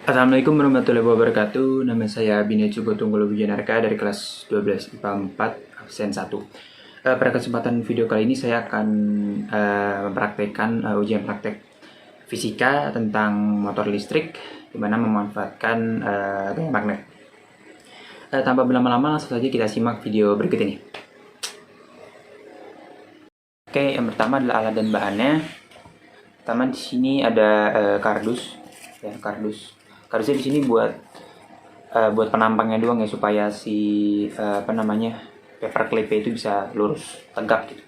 Assalamualaikum warahmatullahi wabarakatuh. Nama saya Bini Cugo Tunggul Wijanarka dari kelas 12 IPA 4 absen 1. Pada kesempatan video kali ini saya akan mempraktekkan ujian praktek fisika tentang motor listrik di mana memanfaatkan gaya magnet. Tanpa berlama-lama langsung saja kita simak video berikut ini. Oke, yang pertama adalah alat dan bahannya. Pertama di sini ada kardus, ya kardus. Kardusnya di sini buat penampangnya doang ya, supaya si paperclip itu bisa lurus tegak gitu.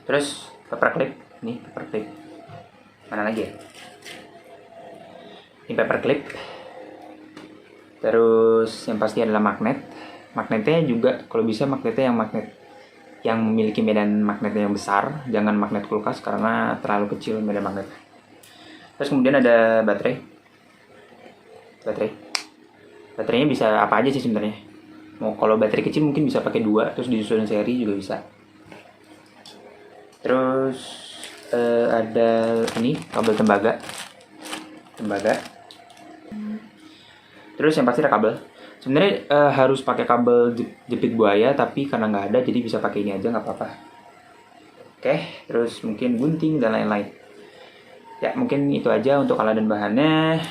Terus paperclip, nih paperclip. Mana lagi ya? Ini paperclip. Terus yang pasti adalah magnet. Magnetnya juga kalau bisa magnetnya yang memiliki medan magnetnya yang besar, jangan magnet kulkas karena terlalu kecil medan magnet. Terus kemudian ada baterainya bisa apa aja sih sebenarnya. Kalau baterai kecil mungkin bisa pakai 2 terus disusun seri juga bisa. Terus ada ini kabel tembaga. Terus yang pasti ada kabel. Sebenarnya harus pakai kabel jepit buaya, tapi karena nggak ada jadi bisa pakai ini aja, nggak apa-apa. Oke, terus mungkin gunting dan lain-lain. Ya mungkin itu aja untuk alat dan bahannya.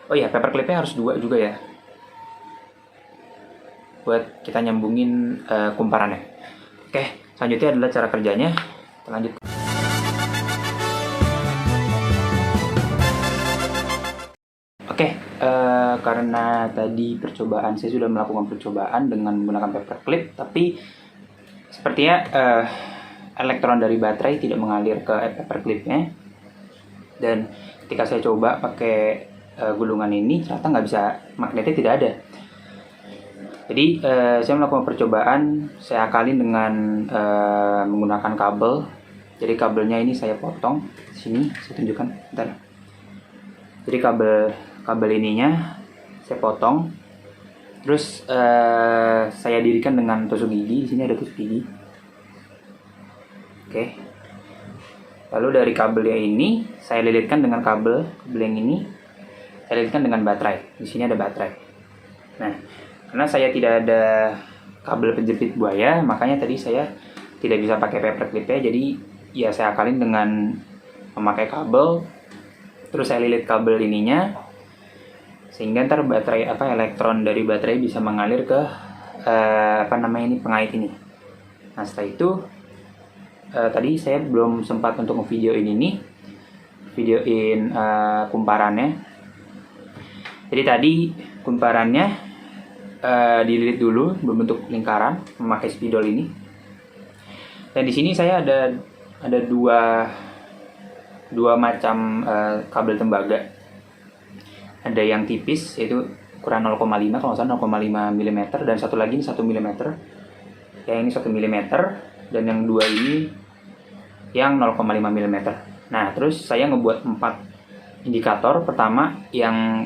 Oh iya, paperclipnya harus 2 juga ya, buat kita nyambungin kumparannya. Oke, selanjutnya adalah cara kerjanya. Kita lanjut. Oke, karena tadi saya sudah melakukan percobaan dengan menggunakan paperclip, tapi sepertinya elektron dari baterai tidak mengalir ke paperclipnya. Dan ketika saya coba pakai gulungan ini, ternyata nggak bisa, magnetnya tidak ada. Jadi saya melakukan percobaan, saya akalin dengan menggunakan kabel. Jadi kabelnya ini saya potong. Sini saya tunjukkan, bentar. Jadi kabel ininya saya potong, terus saya dirikan dengan tusuk gigi. Di sini ada tusuk gigi. Oke. Lalu dari kabelnya ini saya lilitkan dengan kabel yang ini. Saya lilitkan dengan baterai. Di sini ada baterai. Nah, karena saya tidak ada kabel penjepit buaya, makanya tadi saya tidak bisa pakai paperclip-nya. Jadi ya saya akalin dengan memakai kabel. Terus saya lilit kabel ininya, sehingga ntar elektron dari baterai bisa mengalir ke pengait ini. Nah setelah itu tadi saya belum sempat untuk videoin kumparannya. Jadi tadi kumparannya dililit dulu berbentuk lingkaran memakai spidol ini. Dan di sini saya ada dua macam kabel tembaga. Ada yang tipis, yaitu ukuran 0,5, kalau nggak salah 0,5 mm, dan satu lagi 1 mm. Yang ini 1 mm, dan yang dua ini yang 0,5 mm. Nah, terus saya ngebuat 4 indikator. Pertama yang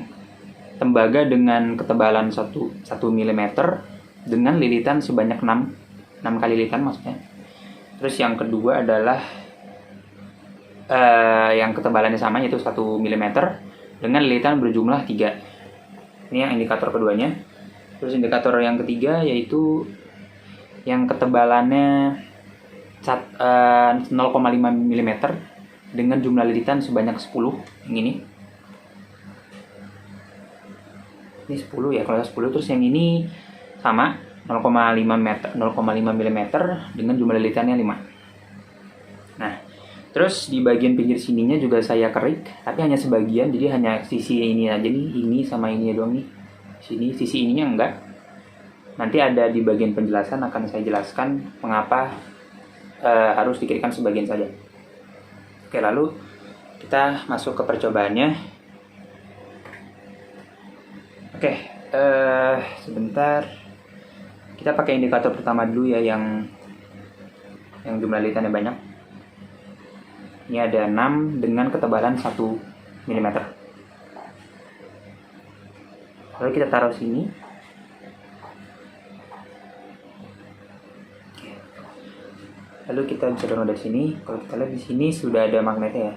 tembaga dengan ketebalan 1 mm dengan lilitan sebanyak 6 kali lilitan maksudnya. Terus yang kedua adalah yang ketebalannya sama, yaitu 1 mm dengan lilitan berjumlah 3. Ini yang indikator keduanya. Terus indikator yang ketiga yaitu yang ketebalannya 0,5 mm dengan jumlah lilitan sebanyak 10. Yang ini 10 ya, kalau 10. Terus yang ini sama 0,5 mm dengan jumlah lilitannya 5. Nah, terus di bagian pinggir sininya juga saya kerik, tapi hanya sebagian, jadi hanya sisi ini aja nih, ini sama ini doang nih. Sisi ininya enggak. Nanti ada di bagian penjelasan akan saya jelaskan mengapa harus dikirikan sebagian saja. Oke, lalu kita masuk ke percobaannya. Oke, sebentar. Kita pakai indikator pertama dulu ya, yang jumlah lilitannya banyak. Ini ada 6 dengan ketebalan 1 mm. Lalu kita taruh sini. Lalu kita bisa dorong dari sini. Kalau kita lihat di sini sudah ada magnetnya ya.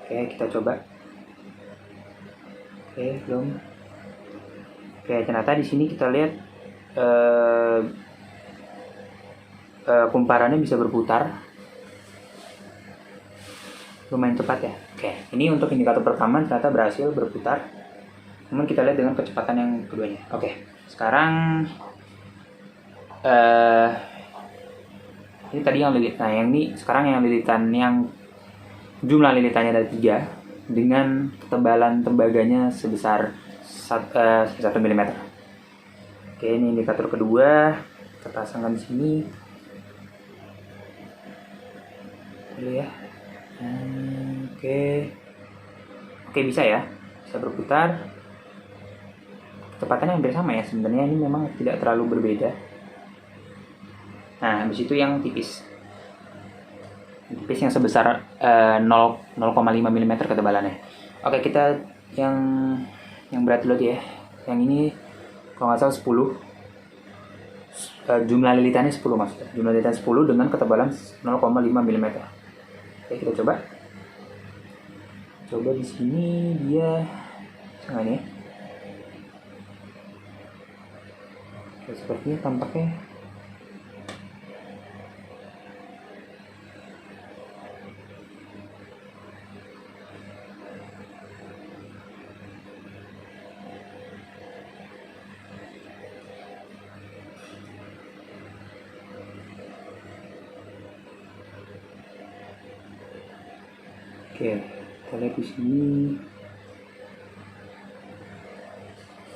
Oke, kita coba. Oke, belum. Oke, ternyata di sini kita lihat eh, kumparannya bisa berputar lumayan cepat ya. Oke, ini untuk indikator pertama ternyata berhasil berputar. Namun kita lihat dengan kecepatan yang keduanya. Oke, sekarang ini tadi yang lilit. Nah, yang ini sekarang yang lilitan yang jumlah lilitannya ada 3 dengan ketebalan tembaganya sebesar 1 mm. Oke, ini indikator kedua. Kita pasangkan di sini. Dulu ya. Oke, bisa ya, bisa berputar. Kecepatannya hampir sama ya sebenarnya, ini memang tidak terlalu berbeda. Nah, habis itu yang tipis yang sebesar 0,5 mm ketebalannya. Oke, kita yang berat dulu ya. Yang ini kalau nggak salah 10. Jumlah lilitannya 10 maksudnya. Jumlah lilitan 10 dengan ketebalan 0,5 mm. Oke, kita coba di sini dia sangat ya. Oke, sepertinya tampaknya oke, kita lihat di sini.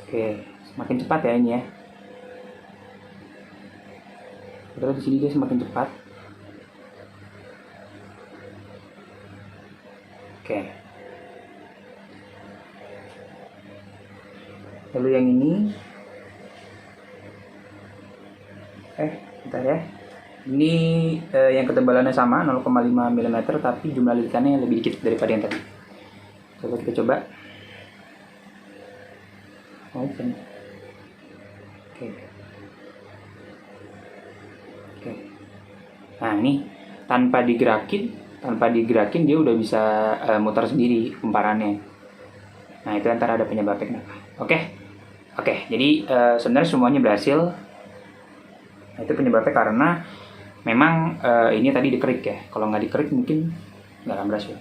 Oke, semakin cepat ya ini ya. Kita lihat di sini dia semakin cepat. Oke. Lalu yang ini, bentar ya. Ini yang ketebalannya sama 0,5 mm tapi jumlah lilitannya lebih dikit daripada yang tadi. Coba kita coba. Oke. Nah, ini tanpa digerakin dia udah bisa muter sendiri kumparannya. Nah, itu antara ada penyebabnya kenapa. Oke, jadi sebenarnya semuanya berhasil. Nah, itu penyebabnya karena memang ini tadi dikerik ya. Kalau nggak dikerik mungkin nggak akan berhasil.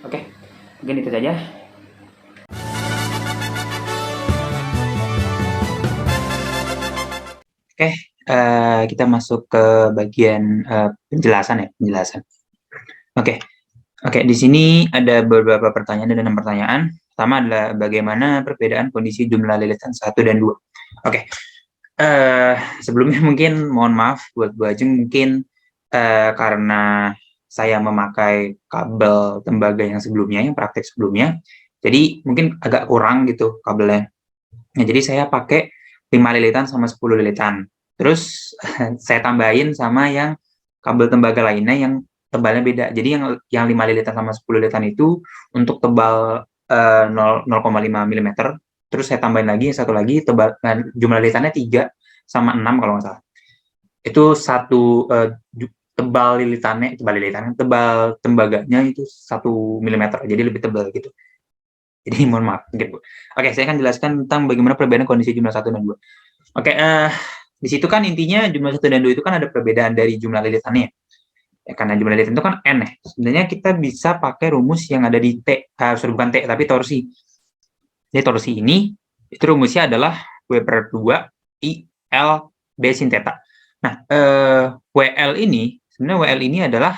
Oke, mungkin itu saja. Oke, kita masuk ke bagian penjelasan. Oke, di sini ada beberapa pertanyaan dan 6 pertanyaan. Pertama adalah bagaimana perbedaan kondisi jumlah lilitan 1 dan 2. Oke. Sebelumnya mungkin mohon maaf buat Bu Ajeng, mungkin karena saya memakai kabel tembaga yang sebelumnya, yang praktek sebelumnya, jadi mungkin agak kurang gitu kabelnya. Nah, jadi saya pakai 5 lilitan sama 10 lilitan. Terus saya tambahin sama yang kabel tembaga lainnya yang tebalnya beda. Jadi yang 5 lilitan sama 10 lilitan itu untuk tebal 0,5 mm. Terus saya tambahin lagi satu lagi tebal, jumlah lilitannya 3 sama 6 kalau nggak salah. Itu satu tebal tembaganya itu 1 mm, jadi lebih tebal gitu. Jadi mohon maaf. Oke, saya akan jelaskan tentang bagaimana perbedaan kondisi jumlah 1 dan 2. Oke, di situ kan intinya jumlah 1 dan 2 itu kan ada perbedaan dari jumlah lilitannya. Ya, karena jumlah lilitan itu kan N ya. Sebenarnya kita bisa pakai rumus yang ada di T, bukan T, tapi torsi. Jadi torsi ini, itu rumusnya adalah W per 2 I L B sin theta. Nah, WL ini, sebenarnya WL ini adalah,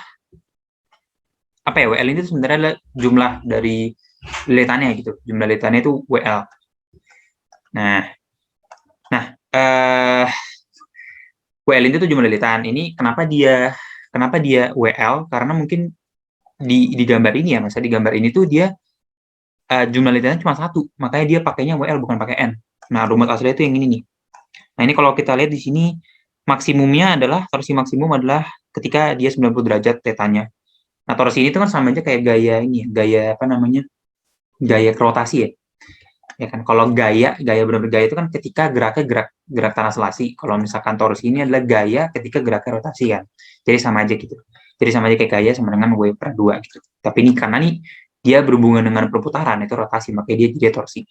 apa ya, WL ini sebenarnya adalah jumlah dari lilitannya gitu. Jumlah lilitannya itu WL. Nah, WL itu tuh jumlah lilitan. Ini kenapa dia WL? Karena mungkin di gambar ini ya, misalnya di gambar ini tuh dia jumlah lilitannya cuma 1, makanya dia pakainya WL bukan pakai N. Nah, rumus aslinya itu yang ini nih. Nah, ini kalau kita lihat di sini maksimumnya adalah torsi maksimum adalah ketika dia 90 derajat tetanya. Nah, torsi ini tuh kan sama aja kayak gaya ini, gaya apa namanya? Gaya rotasi ya. Ya kan, kalau gaya benar-benar gaya itu kan ketika geraknya gerak tanah selasi. Kalau misalkan torsi ini adalah gaya ketika geraknya rotasi kan. Jadi sama aja gitu. Jadi sama aja kayak gaya sama dengan W per 2 gitu. Tapi ini karena nih dia berhubungan dengan perputaran, itu rotasi, makanya dia jadi torsi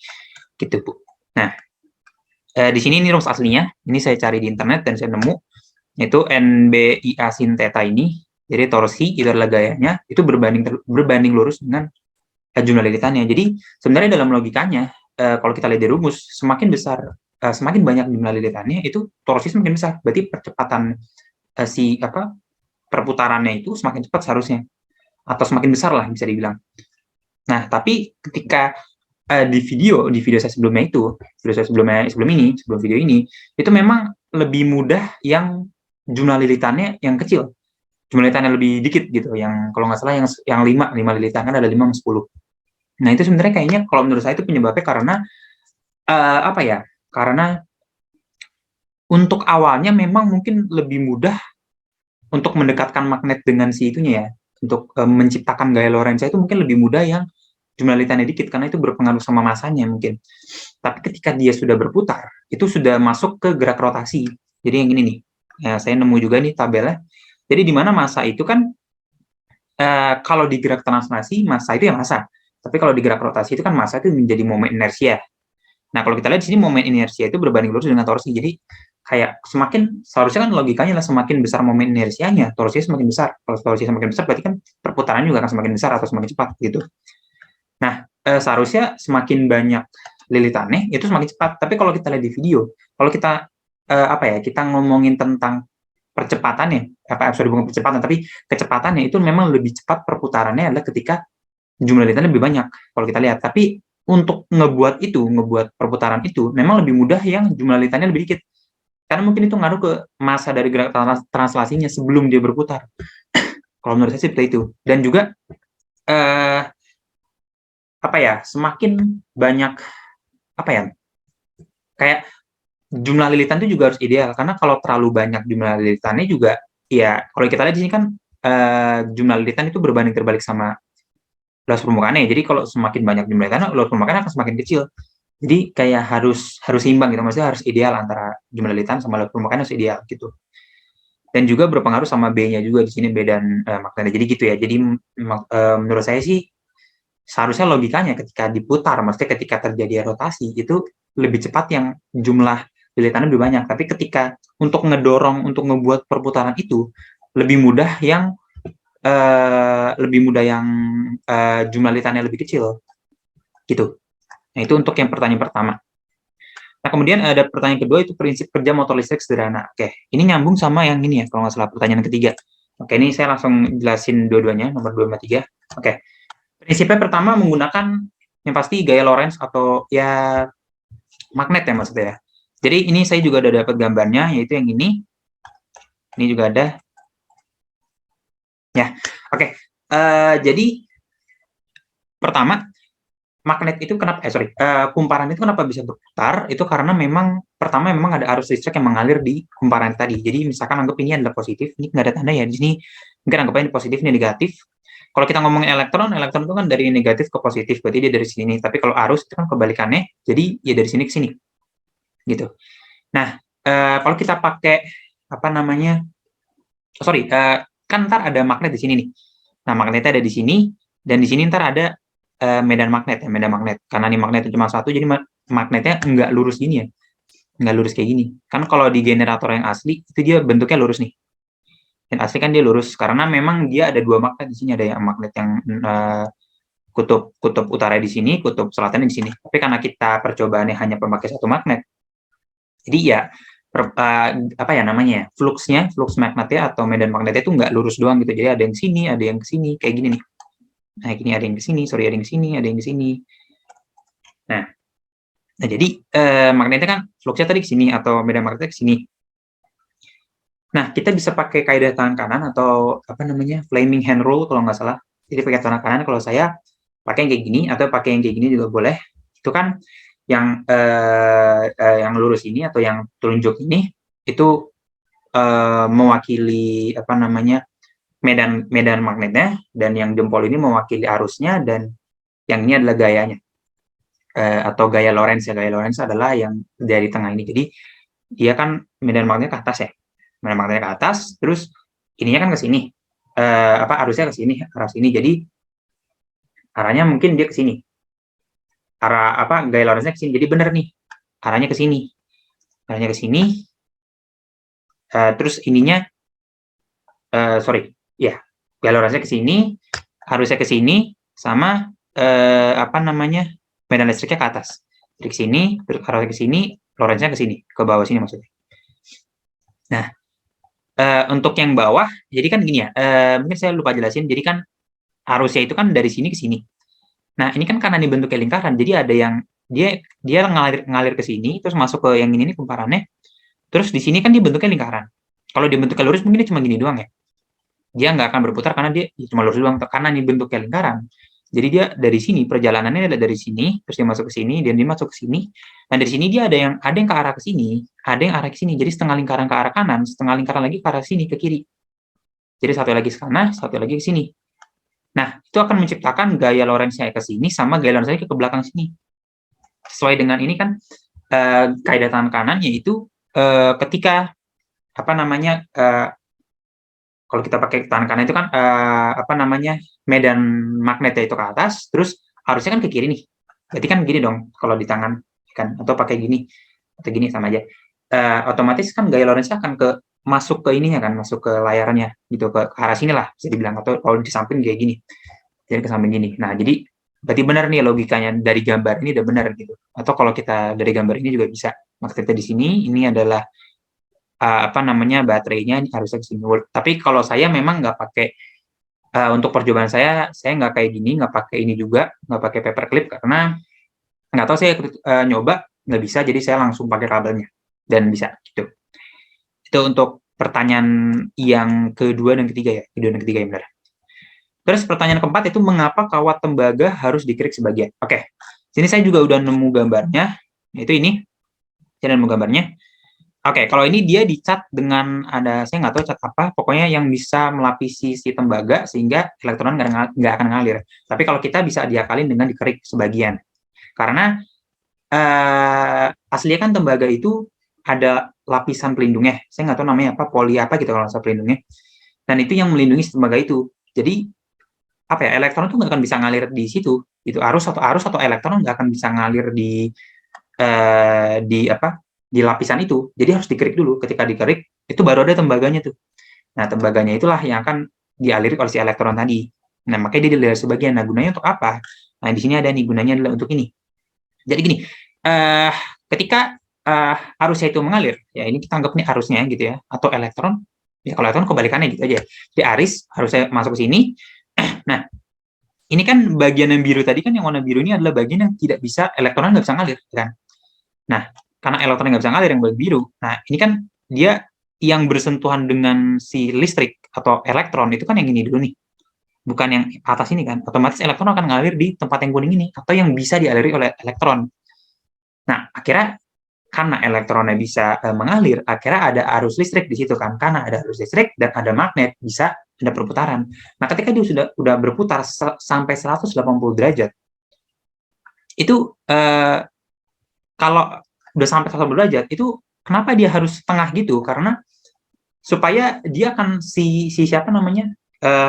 gitu Bu. Nah, di sini ini rumus aslinya, ini saya cari di internet dan saya nemu, yaitu NBIA sin theta ini, jadi torsi itu adalah gayanya, itu berbanding lurus dengan jumlah lilitannya. Jadi sebenarnya dalam logikanya, kalau kita lihat di rumus, semakin besar, semakin banyak jumlah lilitannya, itu torsi semakin besar. Berarti percepatan perputarannya itu semakin cepat seharusnya, atau semakin besar lah bisa dibilang. Nah, tapi ketika di video saya sebelumnya itu, sebelum video ini, itu memang lebih mudah yang jumlah lilitannya yang kecil, jumlah lilitannya lebih dikit gitu, yang kalau nggak salah yang 5 lilitan, kan ada 5 sama 10. Nah, itu sebenarnya kayaknya kalau menurut saya itu penyebabnya karena apa ya? Karena untuk awalnya memang mungkin lebih mudah untuk mendekatkan magnet dengan si itunya ya, untuk menciptakan gaya Lorentz itu mungkin lebih mudah yang jumlah lilitannya dikit, karena itu berpengaruh sama masanya mungkin. Tapi ketika dia sudah berputar, itu sudah masuk ke gerak rotasi. Jadi yang ini nih, ya, saya nemu juga nih tabelnya. Jadi di mana massa itu kan, kalau di gerak translasi, massa itu ya massa. Tapi kalau di gerak rotasi itu kan massa itu menjadi momen inersia. Nah, kalau kita lihat di sini momen inersia itu berbanding lurus dengan torsi. Jadi kayak seharusnya kan logikanya lah semakin besar momen inersianya, torsinya semakin besar. Kalau torsinya semakin besar berarti kan perputarannya juga akan semakin besar atau semakin cepat gitu. Nah, seharusnya semakin banyak lilitannya itu semakin cepat. Tapi kalau kita lihat di video, kalau kita kita ngomongin tentang percepatannya, bukan percepatan, tapi kecepatannya itu memang lebih cepat perputarannya adalah ketika jumlah lilitannya lebih banyak. Kalau kita lihat, tapi untuk ngebuat perputaran itu memang lebih mudah yang jumlah lilitannya lebih dikit. Karena mungkin itu ngaruh ke massa dari gerak translasinya sebelum dia berputar. Kalau menurut saya seperti itu. Dan juga semakin banyak kayak jumlah lilitan itu juga harus ideal, karena kalau terlalu banyak jumlah lilitannya juga ya, kalau kita lihat di sini kan jumlah lilitan itu berbanding terbalik sama luas permukaannya. Jadi kalau semakin banyak jumlah lilitan, luas permukaan akan semakin kecil. Jadi kayak harus seimbang gitu, maksudnya harus ideal antara jumlah lilitan sama luas permukaan harus ideal gitu. Dan juga berpengaruh sama B-nya juga di sini, B dan magnetnya. Jadi gitu ya. Jadi menurut saya sih seharusnya logikanya ketika diputar, maksudnya ketika terjadi rotasi itu lebih cepat yang jumlah lilitannya lebih banyak. Tapi ketika untuk ngedorong, untuk ngebuat perputaran itu lebih mudah yang jumlah lilitannya lebih kecil gitu. Nah, itu untuk yang pertanyaan pertama. Nah, kemudian ada pertanyaan kedua, itu prinsip kerja motor listrik sederhana. Oke, ini nyambung sama yang ini ya, kalau nggak salah pertanyaan ketiga. Oke, ini saya langsung jelasin dua-duanya, nomor 2 sama 3. Oke, prinsipnya pertama menggunakan yang pasti gaya Lorentz atau ya magnet ya maksudnya ya. Jadi ini saya juga ada dapat gambarnya, yaitu yang ini. Ini juga ada. Ya, oke. Jadi pertama, magnet itu kenapa kumparan itu kenapa bisa berputar, itu karena pertama memang ada arus listrik yang mengalir di kumparan tadi. Jadi misalkan anggap ini adalah positif, ini nggak ada tanda ya di sini, mungkin anggapnya ini positif, ini negatif. Kalau kita ngomongin elektron itu kan dari negatif ke positif, berarti dia dari sini. Tapi kalau arus itu kan kebalikannya, jadi ya dari sini ke sini gitu. Nah, kalau kita pakai kan ntar ada magnet di sini nih. Nah, magnetnya ada di sini, dan di sini ntar ada medan magnet. Karena ini magnetnya cuma satu, jadi magnetnya nggak lurus gini ya, nggak lurus kayak gini. Kan kalau di generator yang asli itu dia bentuknya lurus nih. Yang asli kan dia lurus karena memang dia ada dua magnet di sini, ada yang magnet yang kutub utara di sini, kutub selatan di sini. Tapi karena kita percobaannya hanya memakai satu magnet, jadi ya flux magnetnya atau medan magnetnya itu nggak lurus doang gitu. Jadi ada yang sini, ada yang ke sini, kayak gini nih. Nah, gini ada yang ke sini, ada yang ke sini, ada yang ke sini. Nah jadi magnetnya kan fluxnya tadi ke sini atau medan magnetnya ke sini. Nah, kita bisa pakai kaidah tangan kanan atau flaming hand rule kalau nggak salah. Jadi pakai tangan kanan, kalau saya pakai yang kayak gini atau pakai yang kayak gini juga boleh. Itu kan yang lurus ini atau yang telunjuk ini itu mewakili medan magnetnya, dan yang jempol ini mewakili arusnya, dan yang ini adalah gayanya atau gaya Lorentz ya. Gaya Lorentz adalah yang dari tengah ini. Jadi dia kan medan magnetnya ke atas ya. Medan magnetnya ke atas, terus ininya kan ke sini. Arusnya ke sini, arah sini. Jadi arahnya mungkin dia ke sini. Arah apa, gaya lorenznya ke sini. Jadi benar nih, arahnya ke sini. Arahnya ke sini. Terus ininya, sorry, ya, gaya lorenznya ke sini, arusnya ke sini, sama apa namanya, medan listriknya ke atas. Dari ke sini, terus arahnya ke sini, lorenznya ke sini, ke bawah sini maksudnya. Nah, untuk yang bawah, jadi kan gini ya, mungkin saya lupa jelasin, jadi kan arusnya itu kan dari sini ke sini. Nah, ini kan karena dibentuknya lingkaran, jadi ada yang dia dia ngalir ke sini, terus masuk ke yang ini nih kumparannya, terus di sini kan dibentuknya lingkaran. Kalau dibentuknya lurus mungkin dia cuma gini doang ya. Dia nggak akan berputar karena dia cuma lurus doang, karena ini bentuknya lingkaran. Jadi dia dari sini, perjalanannya adalah dari sini, terus dia masuk ke sini, dan dia masuk ke sini. Nah, dari sini dia ada yang ke arah ke sini, ada yang arah ke sini. Jadi setengah lingkaran ke arah kanan, setengah lingkaran lagi ke arah sini, ke kiri. Jadi satu lagi ke sana, satu lagi ke sini. Nah, itu akan menciptakan gaya Lorentz-nya ke sini sama gaya Lorentz-nya ke belakang sini. Sesuai dengan ini kan, kaidah tangan kanan yaitu ketika apa namanya, kalau kita pakai tangan kanan itu kan apa namanya, medan magnetnya itu ke atas, terus harusnya kan ke kiri nih. Berarti kan gini dong kalau di tangan kan, atau pakai gini atau gini sama aja. Otomatis kan gaya Lorentz akan masuk ke ininya kan, masuk ke layarnya gitu, ke arah sini lah bisa dibilang, atau kalau di samping kayak gini. Jadi ke samping gini. Nah, jadi berarti benar nih logikanya dari gambar ini udah benar gitu. Atau kalau kita dari gambar ini juga bisa. Maksudnya di sini ini adalah apa namanya, baterainya harusnya ke sini. Tapi kalau saya memang nggak pakai untuk percobaan saya nggak kayak gini, nggak pakai ini juga, nggak pakai paperclip karena nggak tahu, saya nyoba nggak bisa, jadi saya langsung pakai kabelnya dan bisa gitu. Itu untuk pertanyaan yang kedua dan ketiga ya, kedua dan ketiga yang benar. Terus pertanyaan keempat itu mengapa kawat tembaga harus dikerik sebagian? Oke, sini saya juga udah nemu gambarnya, yaitu ini. Saya nemu gambarnya. Oke, kalau ini dia dicat dengan ada, saya nggak tahu cat apa, pokoknya yang bisa melapisi si tembaga sehingga elektron nggak akan ngalir. Tapi kalau kita bisa diakalin dengan dikerik sebagian. Karena aslinya kan tembaga itu ada lapisan pelindungnya. Saya nggak tahu namanya apa, poli apa gitu kalau nggak pelindungnya. Dan itu yang melindungi tembaga itu. Jadi apa ya, elektron itu nggak akan bisa ngalir di situ. Itu arus atau elektron nggak akan bisa ngalir di apa, di lapisan itu. Jadi harus dikerik dulu. Ketika dikerik itu baru ada tembaganya tuh. Nah, tembaganya itulah yang akan dialiri oleh si elektron tadi. Nah, makanya dia dilihat sebagian. Nah, gunanya untuk apa? Nah, di sini ada nih, gunanya adalah untuk ini. Jadi gini, ketika arusnya itu mengalir, ya ini kita anggap nih arusnya gitu ya, atau elektron, ya kalau elektron kebalikannya gitu aja. Di arusnya masuk ke sini. Nah, ini kan bagian yang biru tadi kan, yang warna biru ini adalah bagian yang tidak bisa, elektron nggak bisa ngalir, kan? Nah, karena elektron nggak bisa ngalir yang bagian biru, nah ini kan dia yang bersentuhan dengan si listrik atau elektron itu kan yang ini dulu nih, bukan yang atas ini kan. Otomatis elektron akan ngalir di tempat yang kuning ini, atau yang bisa dialiri oleh elektron. Nah, akhirnya karena elektronnya bisa mengalir, akhirnya ada arus listrik di situ kan. Karena ada arus listrik dan ada magnet, bisa ada perputaran. Nah, ketika dia sudah berputar sampai 180 derajat, itu kalau udah sampai 180 derajat, itu kenapa dia harus setengah gitu? Karena supaya dia akan siapa namanya,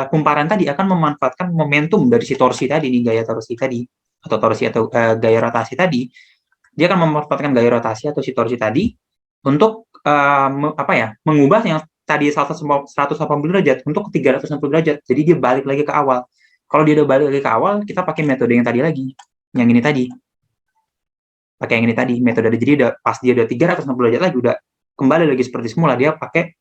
kumparan tadi akan memanfaatkan momentum dari si torsi tadi nih, gaya torsi tadi, atau torsi atau gaya rotasi tadi. Dia akan memanfaatkan gaya rotasi atau si torsi tadi untuk apa ya, mengubah yang tadi 180 derajat untuk 360 derajat. Jadi dia balik lagi ke awal. Kalau dia udah balik lagi ke awal, kita pakai metode yang tadi lagi, yang ini tadi. Pakai yang ini tadi, metode. Jadi udah pas dia udah 360 derajat lagi, udah kembali lagi seperti semula, dia pakai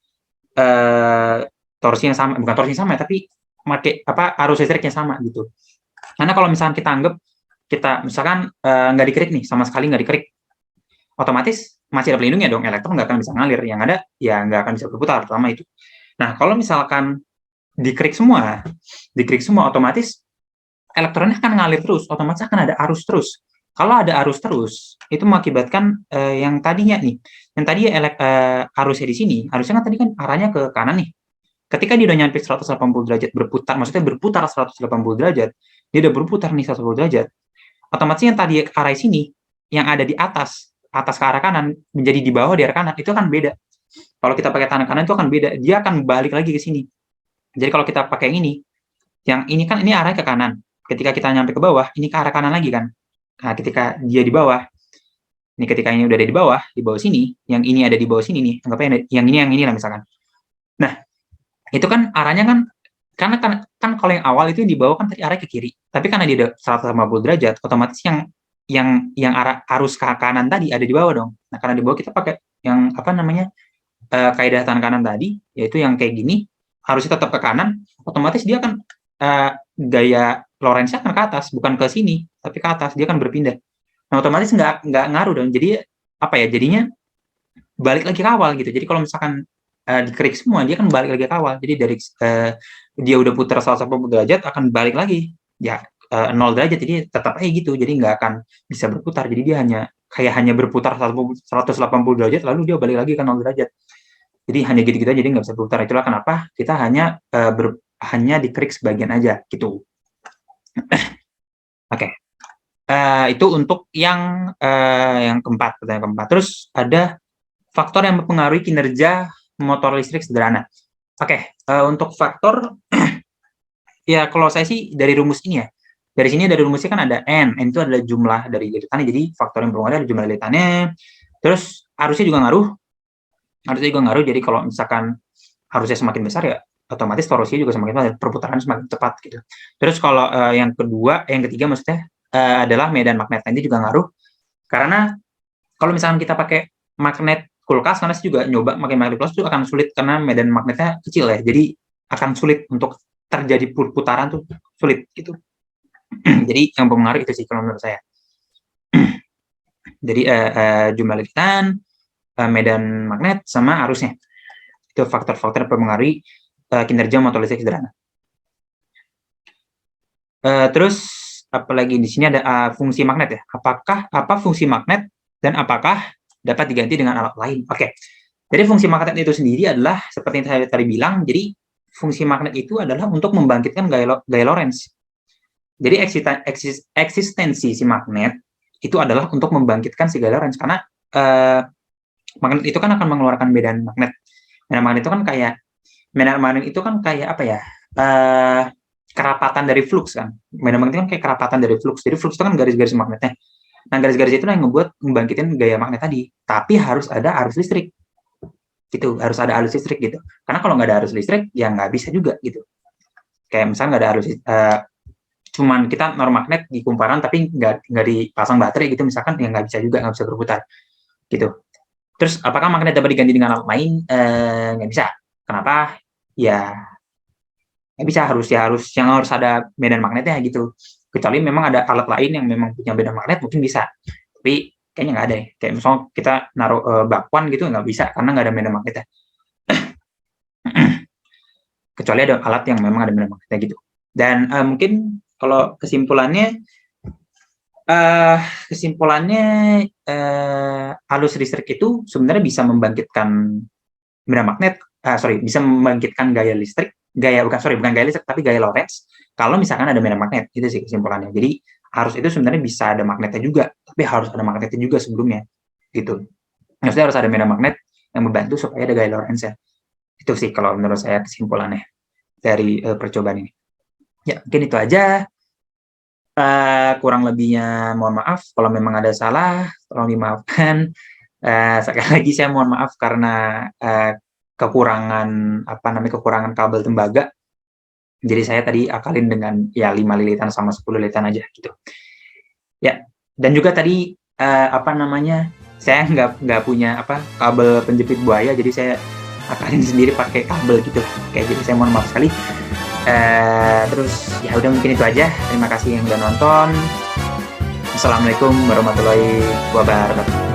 torsi yang sama, bukan torsi yang sama, tapi pakai apa, arus listriknya sama gitu. Karena kalau misalkan kita anggap kita misalkan nggak dikerik nih, sama sekali nggak dikerik, otomatis masih ada pelindungnya dong, elektron nggak akan bisa ngalir, yang ada ya nggak akan bisa berputar, pertama itu. Nah, kalau misalkan dikerik semua, otomatis elektronnya akan ngalir terus, otomatis akan ada arus terus. Kalau ada arus terus, itu mengakibatkan yang tadinya nih, yang tadi arusnya di sini, arusnya kan tadi kan arahnya ke kanan nih. Ketika dia udah nyampe 180 derajat berputar, maksudnya berputar 180 derajat, dia udah berputar nih 180 derajat, otomatis yang tadi ke arah sini, yang ada di atas ke arah kanan, menjadi di bawah di arah kanan, itu akan beda. Kalau kita pakai tangan kanan itu akan beda, dia akan balik lagi ke sini. Jadi kalau kita pakai yang ini kan ini arahnya ke kanan. ketika kita nyampe ke bawah, ini ke arah kanan lagi kan. Nah, ketika dia di bawah, ini ketika ini udah ada di bawah sini, yang ini ada di bawah sini nih, anggapnya yang ini lah misalkan. Nah, itu kan arahnya kan, karena kan kalau yang awal itu yang di bawah kan tadi arahnya ke kiri, tapi karena dia udah 180 derajat, otomatis yang arah arus ke kanan tadi ada di bawah dong. Nah, karena di bawah kita pakai yang apa namanya, kaidah tangan kanan tadi, yaitu yang kayak gini, harusnya tetap ke kanan, otomatis dia akan gaya Lorentz akan ke atas, bukan ke sini, tapi ke atas, dia akan berpindah. Nah, otomatis nggak ngaruh dong. Jadi apa ya? Jadinya balik lagi ke awal gitu. Jadi kalau misalkan dikerik semua, dia kan balik lagi ke awal. Jadi dari dia udah putar 180 derajat akan balik lagi ya 0 derajat. Jadi tetap aja gitu. Jadi nggak akan bisa berputar. Jadi dia hanya berputar 180 derajat lalu dia balik lagi ke 0 derajat. Jadi hanya gitu-gitu aja, jadi nggak bisa berputar. Itulah kenapa kita hanya hanya dikerik sebagian aja gitu. Oke. Itu untuk yang keempat, pertanyaan keempat. Terus ada faktor yang mempengaruhi kinerja motor listrik sederhana. Oke, untuk faktor ya kalau saya sih dari rumus ini ya. Dari sini dari rumusnya kan ada N itu adalah jumlah dari lilitannya. Jadi faktor yang mempengaruhi adalah jumlah lilitannya. Terus arusnya juga ngaruh. Jadi kalau misalkan arusnya semakin besar ya otomatis torsinya juga semakin besar, perputaran semakin cepat gitu. Terus kalau yang ketiga maksudnya adalah medan magnet. Ini juga ngaruh karena kalau misalkan kita pakai magnet kulkas, karena saya juga nyoba pakai magnet kulkas itu akan sulit karena medan magnetnya kecil ya, jadi akan sulit untuk terjadi putaran tuh sulit gitu. Jadi yang mempengaruhi itu sih kalau menurut saya. Jadi jumlah lilitan, medan magnet sama arusnya itu faktor-faktor yang mempengaruhi kinerja motor listrik sederhana. Terus apalagi di sini ada fungsi magnet ya. Apa fungsi magnet dan apakah dapat diganti dengan alat lain? Oke. Jadi fungsi magnet itu sendiri adalah seperti yang saya tadi bilang. Jadi fungsi magnet itu adalah untuk membangkitkan gaya Lorentz. Jadi eksistensi si magnet itu adalah untuk membangkitkan si gaya Lorentz karena magnet itu kan akan mengeluarkan medan magnet. Medan magnet itu kan kayak apa ya? Kerapatan dari flux kan. Medan magnet kan kayak kerapatan dari flux. Jadi flux itu kan garis-garis magnetnya. Nah, garis-garis itu yang membangkitin gaya magnet tadi. Tapi harus ada arus listrik. Gitu, harus ada arus listrik gitu. Karena kalau nggak ada arus listrik, ya nggak bisa juga gitu. Kayak misalnya nggak ada arus, cuman kita naruh magnet di kumparan tapi nggak dipasang baterai gitu misalkan, ya nggak bisa juga, nggak bisa berputar. Gitu. Terus apakah magnet dapat diganti dengan alat lain? Nggak bisa. Kenapa? Ya nggak bisa, harus ada medan magnetnya gitu. Kecuali memang ada alat lain yang memang punya medan magnet mungkin bisa, tapi kayaknya nggak ada ya. Kayak misalnya kita naruh bakwan gitu nggak bisa karena nggak ada medan magnetnya. Kecuali ada alat yang memang ada medan magnetnya gitu. Dan mungkin kalau kesimpulannya arus listrik itu sebenarnya bisa membangkitkan medan magnet, bisa membangkitkan gaya listrik. Bukan gaya listrik, tapi gaya Lorentz kalau misalkan ada medan magnet. Itu sih kesimpulannya. Jadi arus itu sebenarnya bisa ada magnetnya juga, tapi harus ada magnetnya juga sebelumnya gitu. Maksudnya harus ada medan magnet yang membantu supaya ada gaya Lorentz ya. Itu sih kalau menurut saya kesimpulannya dari percobaan ini. Ya mungkin itu aja. Kurang lebihnya mohon maaf kalau memang ada salah, tolong dimaafkan. Sekali lagi saya mohon maaf karena kekurangan kabel tembaga. Jadi saya tadi akalin dengan ya 5 lilitan sama 10 lilitan aja gitu. Ya, dan juga tadi saya nggak punya kabel penjepit buaya, jadi saya akalin sendiri pakai kabel gitu. Kayak jadi saya mohon maaf sekali. Terus ya udah mungkin itu aja. Terima kasih yang udah nonton. Assalamualaikum warahmatullahi wabarakatuh.